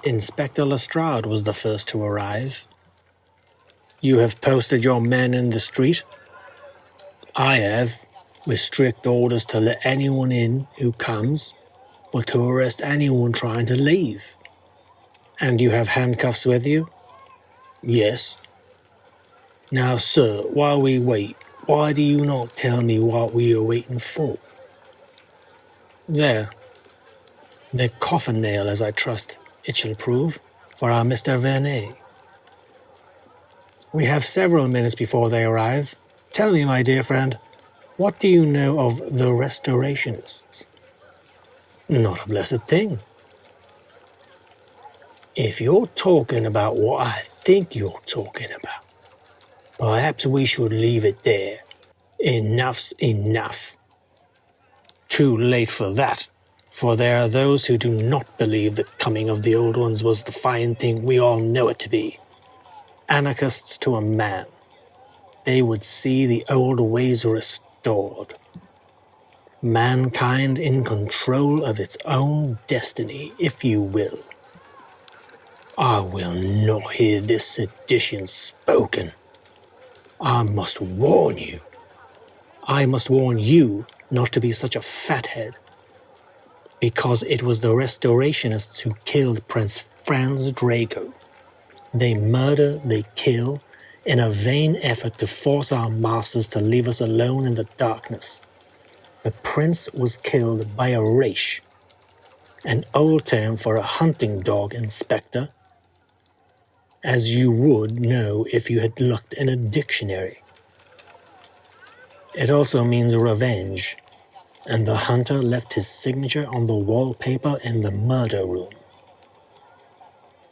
Inspector Lestrade was the first to arrive. You have posted your men in the street? I have, with strict orders to let anyone in who comes, but to arrest anyone trying to leave. And you have handcuffs with you? Yes. Now, sir, while we wait, why do you not tell me what we are waiting for? There. The coffin nail, as I trust it shall prove, for our Mr. Vernet. We have several minutes before they arrive. Tell me, my dear friend, what do you know of the Restorationists? Not a blessed thing. If you're talking about what I think you're talking about, perhaps we should leave it there. Enough's enough. Too late for that, for there are those who do not believe the coming of the old ones was the fine thing we all know it to be. Anarchists to a man. They would see the old ways restored. Mankind in control of its own destiny, if you will. I will not hear this sedition spoken. I must warn you. I must warn you not to be such a fathead. Because it was the Restorationists who killed Prince Franz Drago. They murder, they kill, in a vain effort to force our masters to leave us alone in the darkness. The prince was killed by a raish, an old term for a hunting dog, Inspector, as you would know if you had looked in a dictionary. It also means revenge, and the hunter left his signature on the wallpaper in the murder room,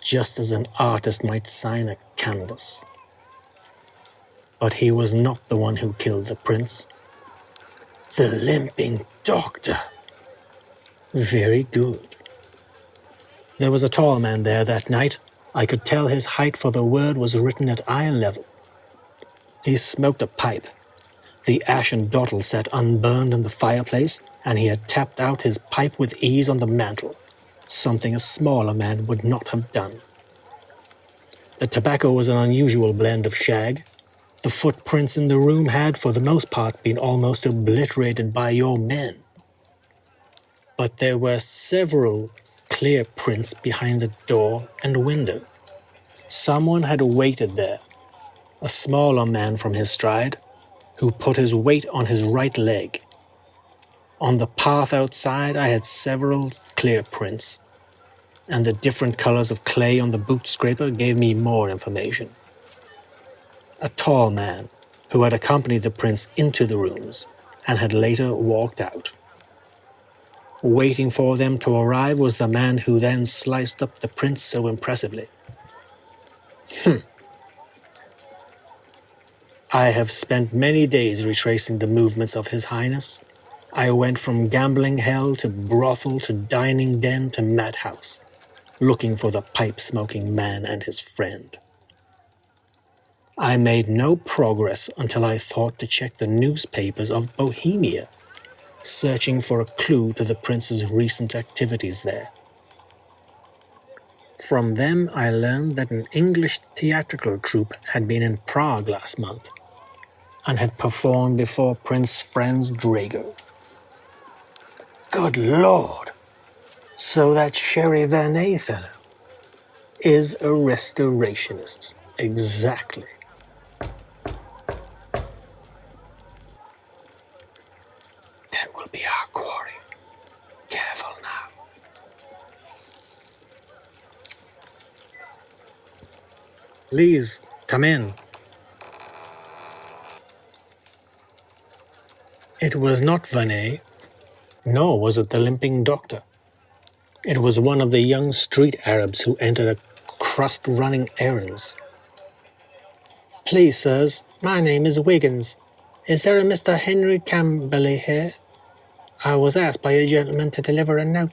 just as an artist might sign a canvas. But he was not the one who killed the prince. The limping doctor. Very good. There was a tall man there that night. I could tell his height, for the word was written at eye level. He smoked a pipe. The ashen dottle sat unburned in the fireplace, and he had tapped out his pipe with ease on the mantel, something a smaller man would not have done. The tobacco was an unusual blend of shag. The footprints in the room had, for the most part, been almost obliterated by your men. But there were several clear prints behind the door and window. Someone had waited there, a smaller man from his stride, who put his weight on his right leg. On the path outside I had several clear prints, and the different colors of clay on the boot scraper gave me more information. A tall man, who had accompanied the prince into the rooms, and had later walked out. Waiting for them to arrive was the man who then sliced up the prince so impressively. I have spent many days retracing the movements of His Highness. I went from gambling hell to brothel to dining den to madhouse, looking for the pipe-smoking man and his friend. I made no progress until I thought to check the newspapers of Bohemia, searching for a clue to the prince's recent activities there. From them I learned that an English theatrical troupe had been in Prague last month, and had performed before Prince Franz Drago. Good Lord! So that Sherry Vernet fellow is a restorationist. Exactly. That will be our quarry. Careful now. Please, come in. It was not Vernet, nor was it the limping doctor. It was one of the young street Arabs who entered a crust running errands. Please, sirs, my name is Wiggins. Is there a Mr. Henry Campbell here? I was asked by a gentleman to deliver a note.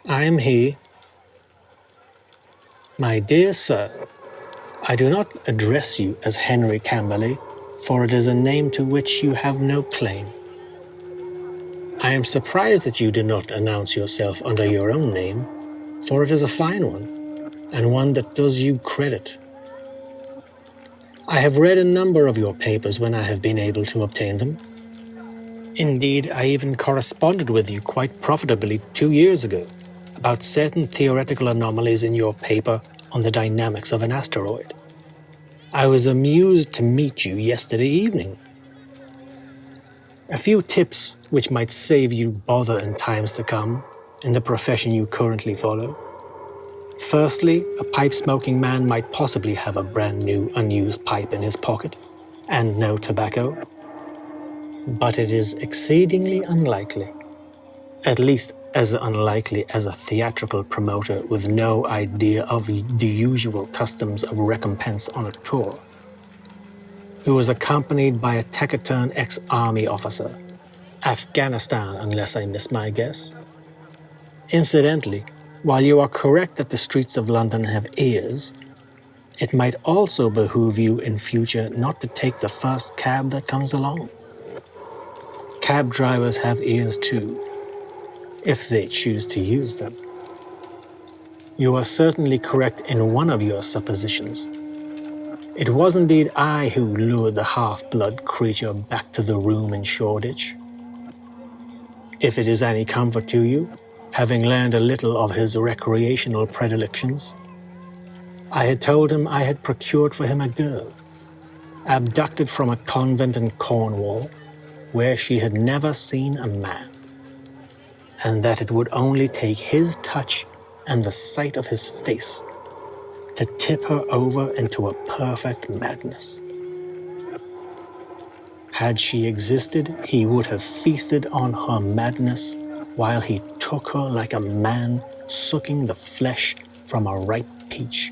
I am he. My dear sir, I do not address you as Henry Campbell, for it is a name to which you have no claim. I am surprised that you do not announce yourself under your own name. for it is a fine one, and one that does you credit. I have read a number of your papers when I have been able to obtain them. Indeed, I even corresponded with you quite profitably 2 years ago about certain theoretical anomalies in your paper on the dynamics of an asteroid. I was amused to meet you yesterday evening. A few tips which might save you bother in times to come in the profession you currently follow. Firstly, a pipe-smoking man might possibly have a brand new unused pipe in his pocket and no tobacco. But it is exceedingly unlikely, at least as unlikely as a theatrical promoter with no idea of the usual customs of recompense on a tour, who was accompanied by a taciturn ex-army officer, Afghanistan unless I miss my guess. Incidentally, while you are correct that the streets of London have ears, it might also behoove you in future not to take the first cab that comes along. Cab drivers have ears too, if they choose to use them. You are certainly correct in one of your suppositions. It was indeed I who lured the half-blood creature back to the room in Shoreditch. If it is any comfort to you, having learned a little of his recreational predilections, I had told him I had procured for him a girl, abducted from a convent in Cornwall, where she had never seen a man, and that it would only take his touch and the sight of his face to tip her over into a perfect madness. Had she existed, he would have feasted on her madness while he took her like a man sucking the flesh from a ripe peach,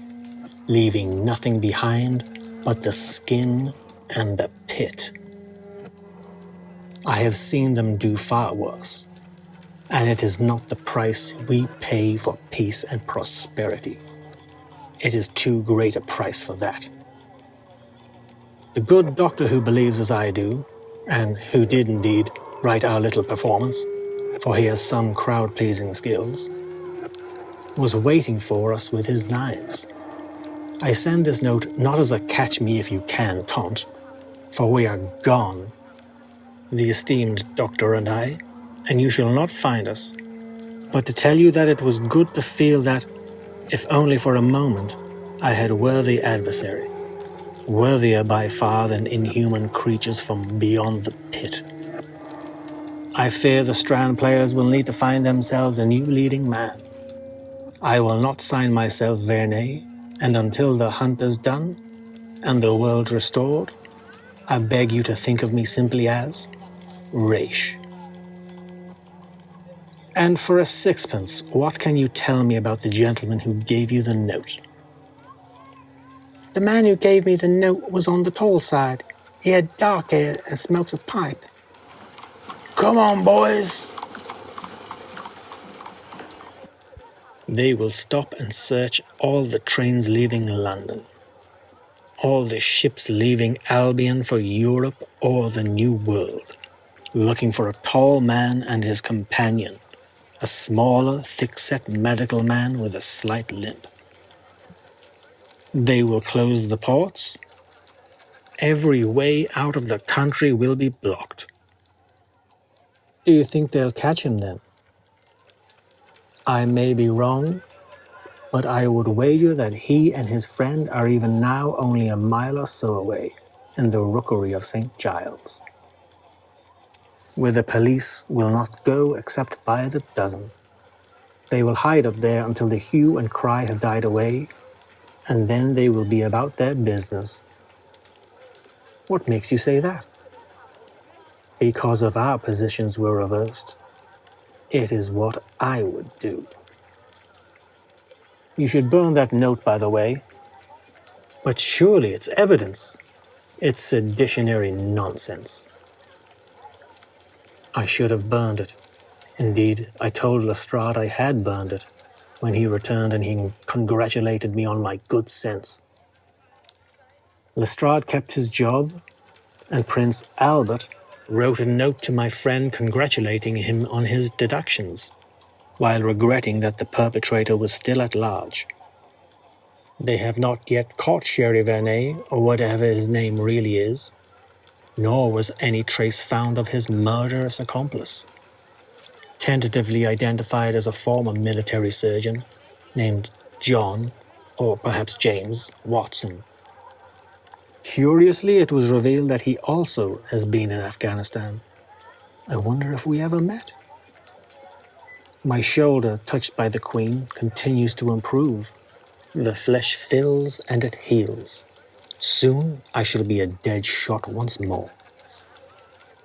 leaving nothing behind but the skin and the pit. I have seen them do far worse, and it is not the price we pay for peace and prosperity. It is too great a price for that. The good doctor who believes as I do, and who did indeed write our little performance, for he has some crowd-pleasing skills, was waiting for us with his knives. I send this note not as a catch-me-if-you-can taunt, for we are gone, the esteemed doctor and I, and you shall not find us, but to tell you that it was good to feel that, if only for a moment, I had a worthy adversary, worthier by far than inhuman creatures from beyond the pit. I fear the Strand players will need to find themselves a new leading man. I will not sign myself Vernet, and until the hunt is done, and the world restored, I beg you to think of me simply as Raish. And for a sixpence, what can you tell me about the gentleman who gave you the note? The man who gave me the note was on the tall side. He had dark hair and smokes a pipe. Come on, boys! They will stop and search all the trains leaving London, all the ships leaving Albion for Europe or the New World, looking for a tall man and his companion, a smaller, thick-set medical man with a slight limp. They will close the ports. Every way out of the country will be blocked. Do you think they'll catch him then? I may be wrong, but I would wager that he and his friend are even now only a mile or so away in the rookery of St. Giles, where the police will not go except by the dozen. They will hide up there until the hue and cry have died away, and then they will be about their business. What makes you say that? Because if our positions were reversed, it is what I would do. You should burn that note, by the way. But surely it's evidence. It's seditionary nonsense. I should have burned it. Indeed, I told Lestrade I had burned it when he returned and he congratulated me on my good sense. Lestrade kept his job, and Prince Albert wrote a note to my friend congratulating him on his deductions. while regretting that the perpetrator was still at large. They have not yet caught Sherry Vernet, or whatever his name really is, nor was any trace found of his murderous accomplice, tentatively identified as a former military surgeon named John, or perhaps James, Watson. Curiously, it was revealed that he also has been in Afghanistan. I wonder if we ever met. My shoulder, touched by the Queen, continues to improve. The flesh fills and it heals. Soon I shall be a dead shot once more.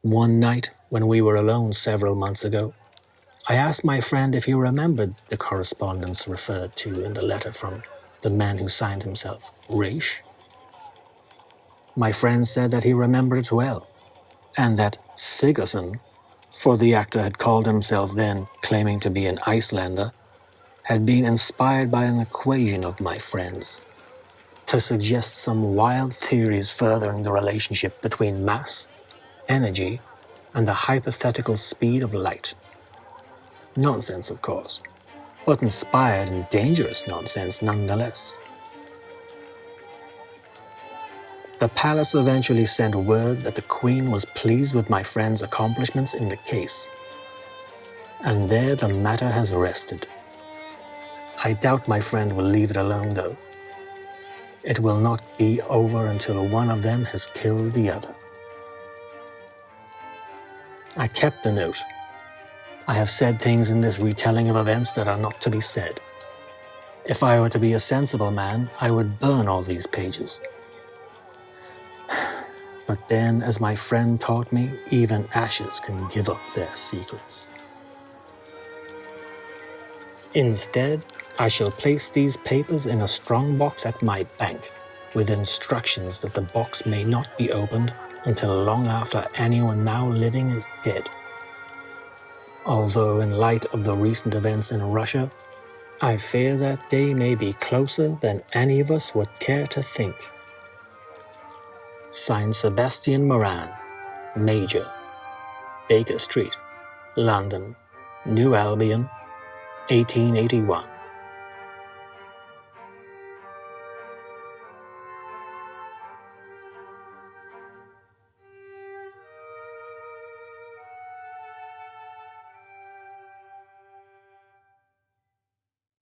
One night, when we were alone several months ago, I asked my friend if he remembered the correspondence referred to in the letter from the man who signed himself Raish. My friend said that he remembered it well, and that Sigerson, for the actor had called himself then, claiming to be an Icelander, had been inspired by an equation of my friend's to suggest some wild theories furthering the relationship between mass, energy, and the hypothetical speed of light. Nonsense, of course, but inspired and dangerous nonsense nonetheless. The palace eventually sent word that the Queen was pleased with my friend's accomplishments in the case, and there the matter has rested. I doubt my friend will leave it alone, though. It will not be over until one of them has killed the other. I kept the note. I have said things in this retelling of events that are not to be said. If I were to be a sensible man, I would burn all these pages. But then, as my friend taught me, even ashes can give up their secrets. Instead, I shall place these papers in a strong box at my bank, with instructions that the box may not be opened until long after anyone now living is dead. Although in light of the recent events in Russia, I fear that day may be closer than any of us would care to think. Signed Sebastian Moran, Major, Baker Street, London, New Albion, 1881.